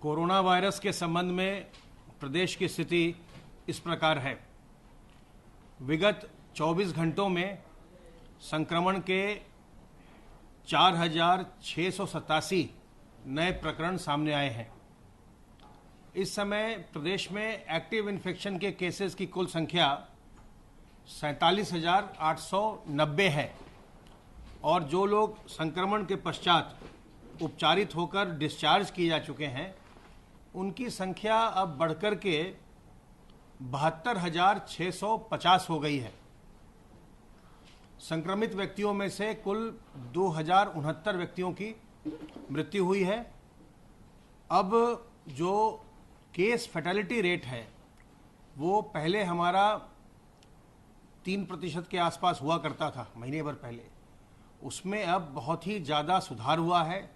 Corona virus के संबंध में प्रदेश की स्थिति इस प्रकार है। विगत 24 घंटों में संक्रमण के 4,687 नए प्रकरण सामने आए हैं। इस समय प्रदेश में एक्टिव इन्फेक्शन के केसेस की कुल संख्या 47,890 है और जो लोग संक्रमण के पश्चात उपचारित होकर डिस्चार्ज किए जा चुके हैं उनकी संख्या अब बढ़कर के 72,650 हो गई है। संक्रमित व्यक्तियों में से कुल 2,069 व्यक्तियों की मृत्यु हुई है। अब जो केस फैटेलिटी रेट है वो पहले हमारा 3% के आसपास हुआ करता था महीने भर पहले, उसमें अब बहुत ही ज़्यादा सुधार हुआ है।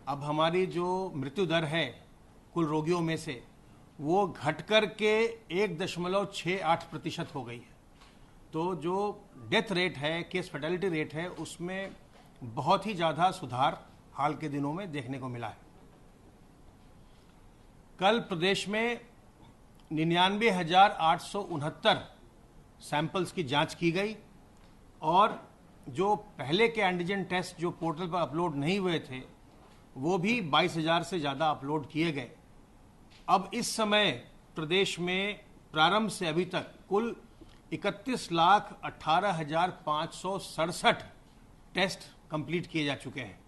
अब हमारी जो मृत्यु दर है कुल रोगियों में से वो घटकर के 1.68% हो गई है। तो जो डेथ रेट है, केस फैटेलिटी रेट है, उसमें बहुत ही ज़्यादा सुधार हाल के दिनों में देखने को मिला है। कल प्रदेश में 99,869 सैंपल्स की जांच की गई और जो पहले के एंटीजन टेस्ट जो पोर्टल पर अपलोड नहीं हुए थे वो भी 22,000 से ज़्यादा अपलोड किए गए। अब इस समय प्रदेश में प्रारंभ से अभी तक कुल 31,18,567 टेस्ट कंप्लीट किए जा चुके हैं।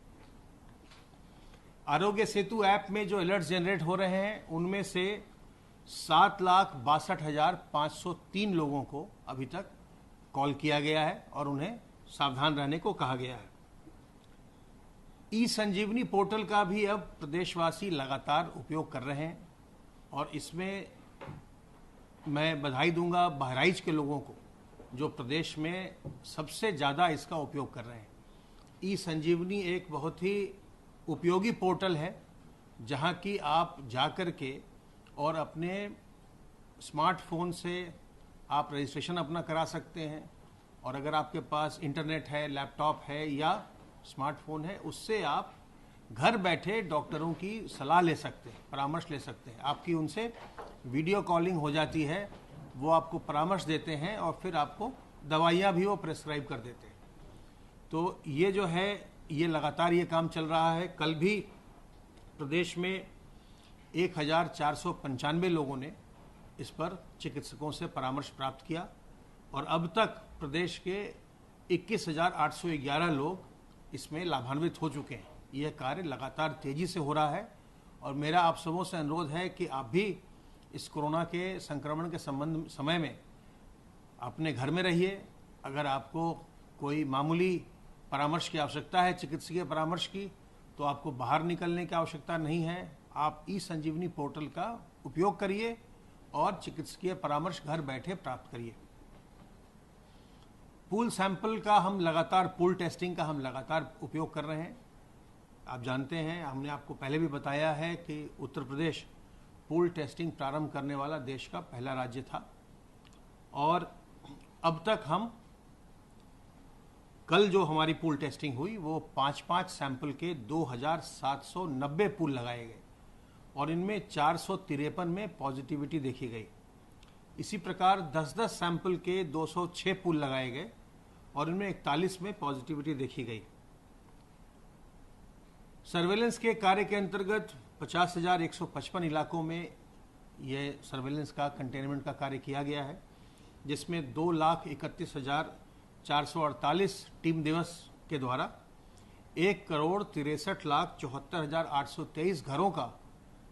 आरोग्य सेतु ऐप में जो अलर्ट जनरेट हो रहे हैं उनमें से 7,62,503 लोगों को अभी तक कॉल किया गया है और उन्हें सावधान रहने को कहा गया है। ई संजीवनी पोर्टल का भी अब प्रदेशवासी लगातार उपयोग कर रहे हैं और इसमें मैं बधाई दूंगा बहराइच के लोगों को जो प्रदेश में सबसे ज़्यादा इसका उपयोग कर रहे हैं। ई संजीवनी एक बहुत ही उपयोगी पोर्टल है जहां कि आप जाकर के और अपने स्मार्टफोन से आप रजिस्ट्रेशन अपना करा सकते हैं और अगर आपके पास इंटरनेट है, लैपटॉप है या स्मार्टफोन है, उससे आप घर बैठे डॉक्टरों की सलाह ले सकते हैं, परामर्श ले सकते हैं। आपकी उनसे वीडियो कॉलिंग हो जाती है, वो आपको परामर्श देते हैं और फिर आपको दवाइयाँ भी वो प्रेस्क्राइब कर देते हैं। तो ये जो है ये लगातार ये काम चल रहा है। कल भी प्रदेश में 1,495 लोगों ने इस पर चिकित्सकों से परामर्श प्राप्त किया और अब तक प्रदेश के 21,811 लोग इसमें लाभान्वित हो चुके हैं। यह कार्य लगातार तेजी से हो रहा है और मेरा आप सबों से अनुरोध है कि आप भी इस कोरोना के संक्रमण के समय में अपने घर में रहिए। अगर आपको कोई मामूली परामर्श की आवश्यकता है, चिकित्सकीय परामर्श की, तो आपको बाहर निकलने की आवश्यकता नहीं है। आप ई संजीवनी पोर्टल का उपयोग करिए और चिकित्सकीय परामर्श घर बैठे प्राप्त करिए। पूल सैंपल का हम लगातार, पूल टेस्टिंग का हम लगातार उपयोग कर रहे हैं। आप जानते हैं, हमने आपको पहले भी बताया है कि उत्तर प्रदेश पूल टेस्टिंग प्रारंभ करने वाला देश का पहला राज्य था और अब तक हम कल जो हमारी पूल टेस्टिंग हुई वो 5-5 सैंपल के 2,790 पूल लगाए गए और इनमें 453 में पॉजिटिविटी देखी गई। इसी प्रकार 10-10 सैंपल के 206 पूल लगाए गए और इनमें 41 में पॉजिटिविटी देखी गई। सर्वेलेंस के कार्य के अंतर्गत 50,155 इलाकों में ये सर्वेलेंस का कंटेनमेंट का कार्य किया गया है, जिसमें 2,31,448 टीम दिवस के द्वारा 1,63,74,823 घरों का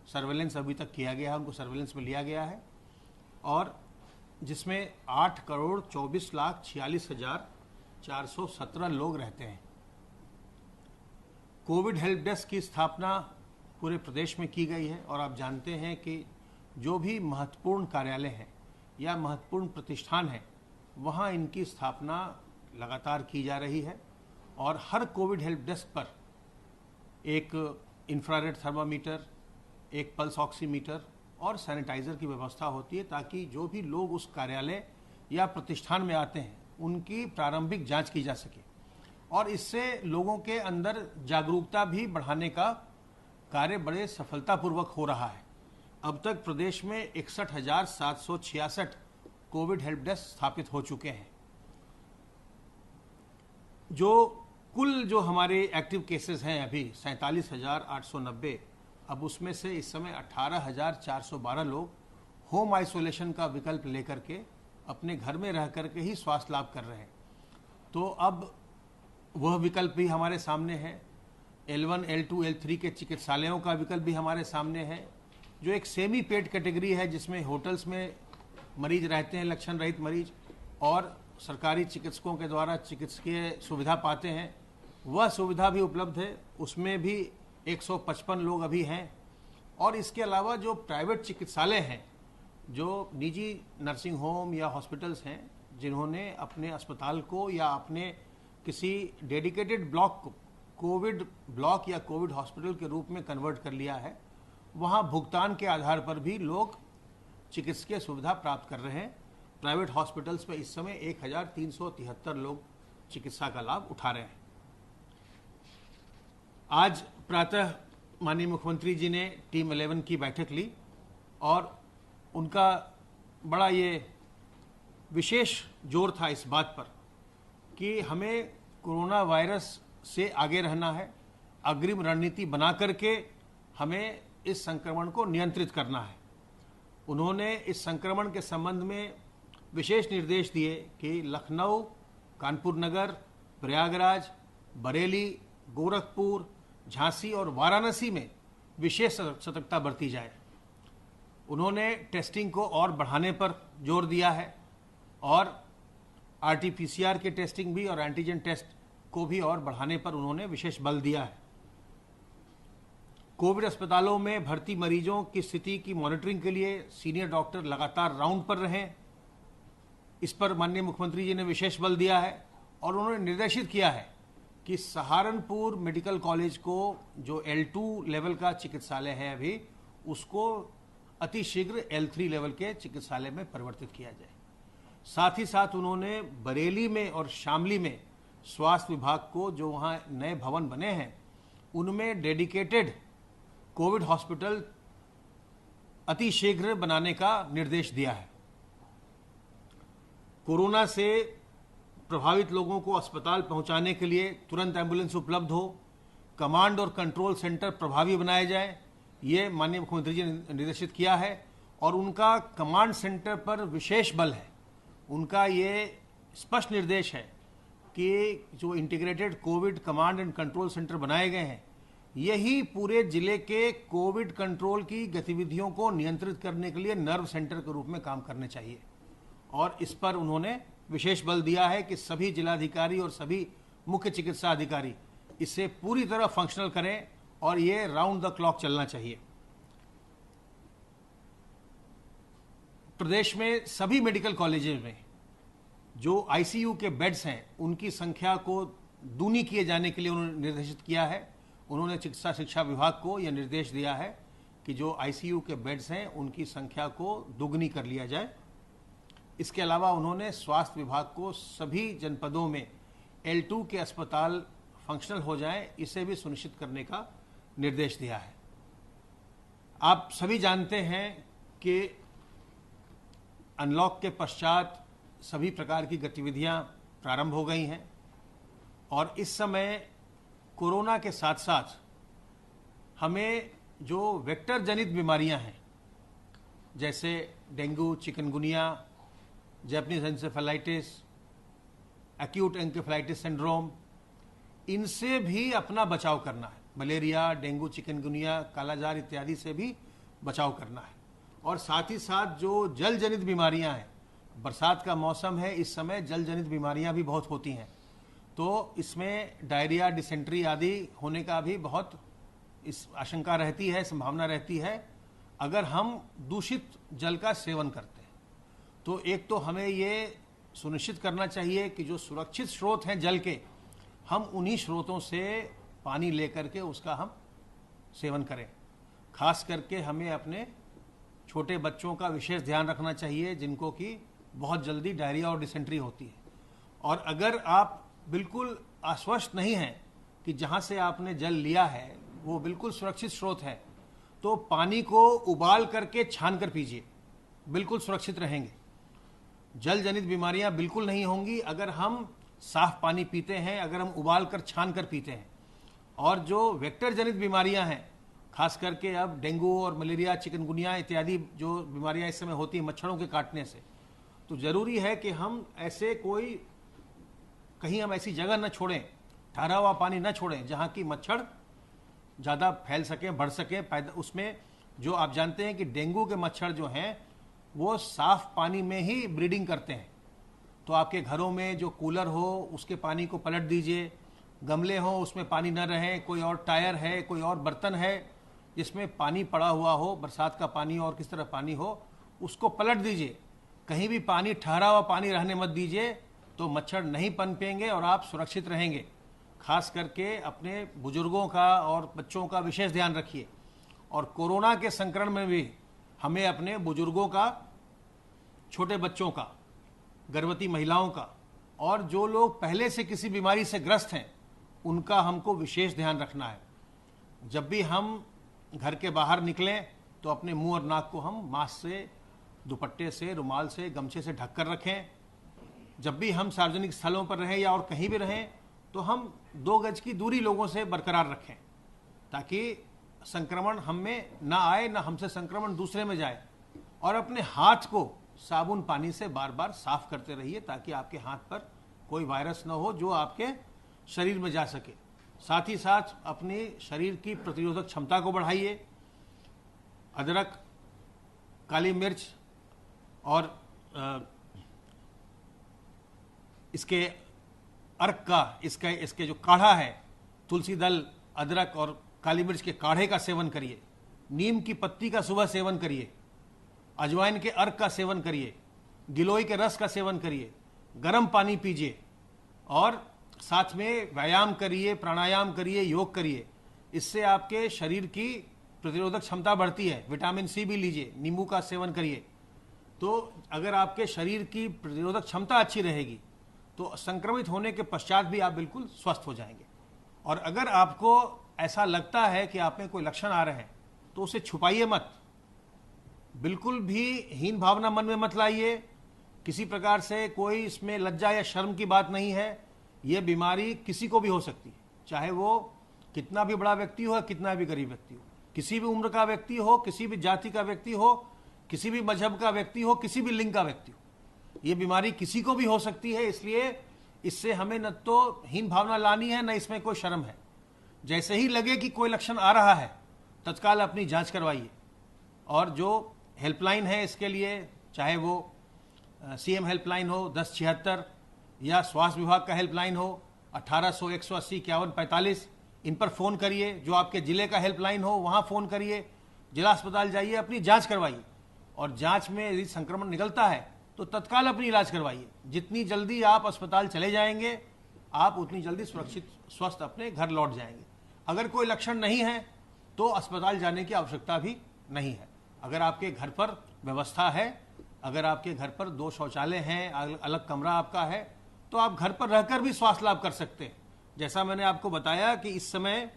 सर्वेलेंस अभी तक किया गया है, उनको सर्वेलेंस में लिया गया है और जिसमें 8,24,46,417 लोग रहते हैं। कोविड हेल्प डेस्क की स्थापना पूरे प्रदेश में की गई है और आप जानते हैं कि जो भी महत्वपूर्ण कार्यालय हैं या महत्वपूर्ण प्रतिष्ठान हैं वहाँ इनकी स्थापना लगातार की जा रही है और हर कोविड हेल्प डेस्क पर एक इंफ्रारेड थर्मामीटर, एक पल्स ऑक्सीमीटर और सैनिटाइज़र की व्यवस्था होती है ताकि जो भी लोग उस कार्यालय या प्रतिष्ठान में आते हैं उनकी प्रारंभिक जांच की जा सके और इससे लोगों के अंदर जागरूकता भी बढ़ाने का कार्य बड़े सफलतापूर्वक हो रहा है। अब तक प्रदेश में 61,766 कोविड हेल्प डेस्क स्थापित हो चुके हैं। जो हमारे एक्टिव केसेस हैं अभी 47,890, अब उसमें से इस समय 18,412 लोग होम आइसोलेशन का विकल्प लेकर के अपने घर में रह करके ही स्वास्थ्य लाभ कर रहे हैं। तो अब वह विकल्प भी हमारे सामने है। L1, L2, L3 के चिकित्सालयों का विकल्प भी हमारे सामने है, जो एक सेमी पेड कैटेगरी है, जिसमें होटल्स में मरीज रहते हैं, लक्षण रहित मरीज, और सरकारी चिकित्सकों के द्वारा चिकित्सकीय सुविधा पाते हैं। वह सुविधा भी उपलब्ध है, उसमें भी 155 लोग अभी हैं। और इसके अलावा जो प्राइवेट चिकित्सालय हैं, जो निजी नर्सिंग होम या हॉस्पिटल्स हैं, जिन्होंने अपने अस्पताल को या अपने किसी डेडिकेटेड ब्लॉक को कोविड ब्लॉक या कोविड हॉस्पिटल के रूप में कन्वर्ट कर लिया है, वहाँ भुगतान के आधार पर भी लोग चिकित्सकीय सुविधा प्राप्त कर रहे हैं। प्राइवेट हॉस्पिटल्स में इस समय 1,373 लोग चिकित्सा का लाभ उठा रहे हैं। आज प्रातः माननीय मुख्यमंत्री जी ने टीम 11 की बैठक ली और उनका बड़ा ये विशेष जोर था इस बात पर कि हमें कोरोना वायरस से आगे रहना है, अग्रिम रणनीति बना करके हमें इस संक्रमण को नियंत्रित करना है। उन्होंने इस संक्रमण के संबंध में विशेष निर्देश दिए कि लखनऊ, कानपुर नगर, प्रयागराज, बरेली, गोरखपुर, झांसी और वाराणसी में विशेष सतर्कता बरती जाए। उन्होंने टेस्टिंग को और बढ़ाने पर जोर दिया है और RT-PCR के टेस्टिंग भी और एंटीजन टेस्ट को भी और बढ़ाने पर उन्होंने विशेष बल दिया है। कोविड अस्पतालों में भर्ती मरीजों की स्थिति की मॉनिटरिंग के लिए सीनियर डॉक्टर लगातार राउंड पर रहें, इस पर माननीय मुख्यमंत्री जी ने विशेष बल दिया है। और उन्होंने निर्देशित किया है कि सहारनपुर मेडिकल कॉलेज को जो L2 लेवल का चिकित्सालय है अभी, उसको अतिशीघ्र L3 लेवल के चिकित्सालय में परिवर्तित किया जाए। साथ ही साथ उन्होंने बरेली में और शामली में स्वास्थ्य विभाग को, जो वहाँ नए भवन बने हैं, उनमें डेडिकेटेड कोविड हॉस्पिटल अतिशीघ्र बनाने का निर्देश दिया है। कोरोना से प्रभावित लोगों को अस्पताल पहुंचाने के लिए तुरंत एम्बुलेंस उपलब्ध हो, कमांड और कंट्रोल सेंटर प्रभावी बनाए जाए, ये माननीय मुख्यमंत्री जी ने निर्देशित किया है। और उनका कमांड सेंटर पर विशेष बल है। उनका ये स्पष्ट निर्देश है कि जो integrated Covid command and control centre बनाए गए हैं, यही पूरे जिले के कोविड कंट्रोल की गतिविधियों को नियंत्रित करने के लिए नर्व सेंटर के रूप में काम करने चाहिए। और इस पर उन्होंने विशेष बल दिया है कि सभी जिलाधिकारी और सभी मुख्य चिकित्सा अधिकारी इसे पूरी तरह फंक्शनल करें और ये राउंड द क्लॉक चलना चाहिए। प्रदेश में सभी मेडिकल कॉलेजेस में जो ICU के बेड्स हैं, उनकी संख्या को दूनी किए जाने के लिए उन्होंने निर्देशित किया है। उन्होंने चिकित्सा शिक्षा विभाग को यह निर्देश दिया है कि जो ICU के बेड्स हैं, उनकी संख्या को दोगुनी कर लिया जाए। इसके अलावा उन्होंने स्वास्थ्य विभाग को सभी जनपदों में L2 के अस्पताल फंक्शनल हो जाएं, इसे भी सुनिश्चित करने का निर्देश दिया है। आप सभी जानते हैं कि अनलॉक के पश्चात सभी प्रकार की गतिविधियां प्रारंभ हो गई हैं और इस समय कोरोना के साथ साथ हमें जो वेक्टर जनित बीमारियां हैं, जैसे dengue, chikungunya, Japanese encephalitis, acute encephalitis syndrome, इनसे भी अपना बचाव करना है। मलेरिया, डेंगू, चिकनगुनिया, कालाजार इत्यादि से भी बचाव करना है। और साथ ही साथ जो जल जनित बीमारियां हैं, बरसात का मौसम है, इस समय जल जनित बीमारियां भी बहुत होती हैं, तो इसमें डायरिया, डिसेंट्री आदि होने का भी बहुत इस आशंका रहती है, संभावना रहती है अगर हम दूषित जल का सेवन करते हैं। तो एक तो हमें ये सुनिश्चित करना चाहिए कि जो सुरक्षित स्रोत हैं जल के, हम उन्हीं स्रोतों से पानी लेकर के उसका हम सेवन करें। खास करके हमें अपने छोटे बच्चों का विशेष ध्यान रखना चाहिए जिनको कि बहुत जल्दी डायरिया और डिसेंट्री होती है। और अगर आप बिल्कुल आश्वस्त नहीं हैं कि जहाँ से आपने जल लिया है वो बिल्कुल सुरक्षित स्रोत है। तो पानी को उबाल करके छान कर पीजिए, बिल्कुल सुरक्षित रहेंगे। जल जनित बीमारियां बिल्कुल नहीं होंगी अगर हम साफ पानी पीते हैं, अगर हम उबाल कर छान कर पीते हैं। और जो वेक्टर जनित बीमारियां हैं, खास करके अब डेंगू और मलेरिया, चिकनगुनिया इत्यादि जो बीमारियां इस समय होती हैं मच्छरों के काटने से, तो ज़रूरी है कि हम ऐसे कोई कहीं हम ऐसी जगह न छोड़ें, ठहरा हुआ पानी न छोड़ें जहाँ की मच्छर ज़्यादा फैल सकें, बढ़ सकें, पैदा उसमें जो आप जानते हैं कि डेंगू के मच्छर जो हैं वो साफ पानी में ही ब्रीडिंग करते हैं। तो आपके घरों में जो कूलर हो उसके पानी को पलट दीजिए, गमले हो उसमें पानी न रहे, कोई और टायर है, कोई और बर्तन है जिसमें पानी पड़ा हुआ हो, बरसात का पानी और किस तरह पानी हो, उसको पलट दीजिए। कहीं भी पानी ठहरा हुआ पानी रहने मत दीजिए, तो मच्छर नहीं पनपेंगे और आप सुरक्षित रहेंगे। खास करके अपने बुजुर्गों का और बच्चों का विशेष ध्यान रखिए। और कोरोना के संक्रमण में भी हमें अपने बुजुर्गों का, छोटे बच्चों का, गर्भवती महिलाओं का और जो लोग पहले से किसी बीमारी से ग्रस्त हैं उनका हमको विशेष ध्यान रखना है। जब भी हम घर के बाहर निकलें तो अपने मुंह और नाक को हम मास्क से, दुपट्टे से, रुमाल से, गमछे से ढक कर रखें। जब भी हम सार्वजनिक स्थलों पर रहें या और कहीं भी रहें तो हम 2 गज की दूरी लोगों से बरकरार रखें, ताकि संक्रमण हम में ना आए, ना हमसे संक्रमण दूसरे में जाए। और अपने हाथ को साबुन पानी से बार बार साफ करते रहिए ताकि आपके हाथ पर कोई वायरस न हो जो आपके शरीर में जा सके। साथ ही साथ अपने शरीर की प्रतिरोधक क्षमता को बढ़ाइए। अदरक, काली मिर्च और इसके अर्क का, इसके जो काढ़ा है, तुलसी दल, अदरक और काली मिर्च के काढ़े का सेवन करिए। नीम की पत्ती का सुबह सेवन करिए। अजवाइन के अर्क का सेवन करिए। गिलोय के रस का सेवन करिए। गर्म पानी पीजिए और साथ में व्यायाम करिए, प्राणायाम करिए, योग करिए। इससे आपके शरीर की प्रतिरोधक क्षमता बढ़ती है। विटामिन सी भी लीजिए, नींबू का सेवन करिए। तो अगर आपके शरीर की प्रतिरोधक क्षमता अच्छी रहेगी तो संक्रमित होने के पश्चात भी आप बिल्कुल स्वस्थ हो जाएंगे। और अगर आपको ऐसा लगता है कि आप में कोई लक्षण आ रहे हैं तो उसे छुपाइए मत, बिल्कुल भी हीन भावना मन में मत लाइए। किसी प्रकार से कोई इसमें लज्जा या शर्म की बात नहीं है। ये बीमारी किसी को भी हो सकती है, चाहे वो कितना भी बड़ा व्यक्ति हो, कितना भी गरीब व्यक्ति हो, किसी भी उम्र का व्यक्ति हो, किसी भी जाति का व्यक्ति हो, किसी भी मजहब का व्यक्ति हो, किसी भी लिंग का व्यक्ति हो। ये बीमारी किसी को भी हो सकती है, इसलिए इससे हमें न तो हीन भावना लानी है, न इसमें कोई शर्म है। जैसे ही लगे कि कोई लक्षण आ रहा है तत्काल अपनी जांच करवाइए। और जो हेल्पलाइन है इसके लिए, चाहे वो सीएम हेल्पलाइन हो 1076 या स्वास्थ्य विभाग का हेल्पलाइन हो 1800 180 51 45, इन पर फ़ोन करिए। जो आपके ज़िले का हेल्पलाइन हो वहाँ फ़ोन करिए। जिला अस्पताल जाइए, अपनी जांच करवाइए और जांच में यदि संक्रमण निकलता है तो तत्काल अपनी इलाज करवाइए। जितनी जल्दी आप अस्पताल चले जाएंगे आप उतनी जल्दी सुरक्षित स्वस्थ अपने घर लौट जाएंगे। अगर कोई लक्षण नहीं है तो अस्पताल जाने की आवश्यकता भी नहीं है। अगर आपके घर पर व्यवस्था है, अगर आपके घर पर 2 शौचालय हैं, अलग कमरा आपका है, तो आप घर पर रहकर भी स्वास्थ्य लाभ कर सकते हैं। जैसा मैंने आपको बताया कि इस समय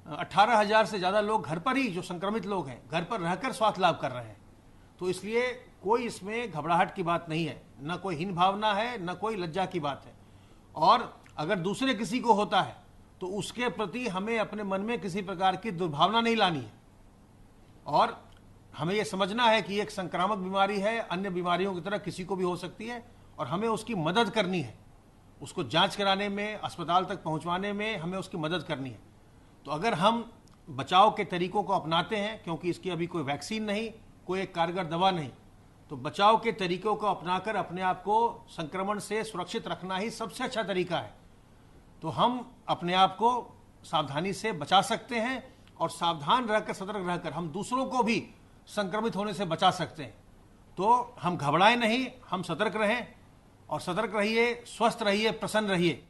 18,000 से ज़्यादा लोग घर पर ही, जो संक्रमित लोग हैं, घर पर रहकर स्वास्थ्य लाभ कर रहे हैं। तो इसलिए कोई इसमें घबराहट की बात नहीं है, न कोई हीन भावना है, न कोई लज्जा की बात है। और अगर दूसरे किसी को होता है तो उसके प्रति हमें अपने मन में किसी प्रकार की दुर्भावना नहीं लानी है। और हमें यह समझना है कि एक संक्रामक बीमारी है, अन्य बीमारियों की तरह किसी को भी हो सकती है और हमें उसकी मदद करनी है। उसको जांच कराने में, अस्पताल तक पहुंचवाने में हमें उसकी मदद करनी है। तो अगर हम बचाव के तरीकों को अपनाते हैं, क्योंकि इसकी अभी कोई वैक्सीन नहीं, कोई एक कारगर दवा नहीं, तो बचाव के तरीकों को अपनाकर अपने आप को संक्रमण से सुरक्षित रखना ही सबसे अच्छा तरीका है। तो हम अपने आप को सावधानी से बचा सकते हैं और सावधान रहकर, सतर्क रहकर हम दूसरों को भी संक्रमित होने से बचा सकते हैं। तो हम घबराएं नहीं, हम सतर्क रहें और सतर्क रहिए, स्वस्थ रहिए, प्रसन्न रहिए।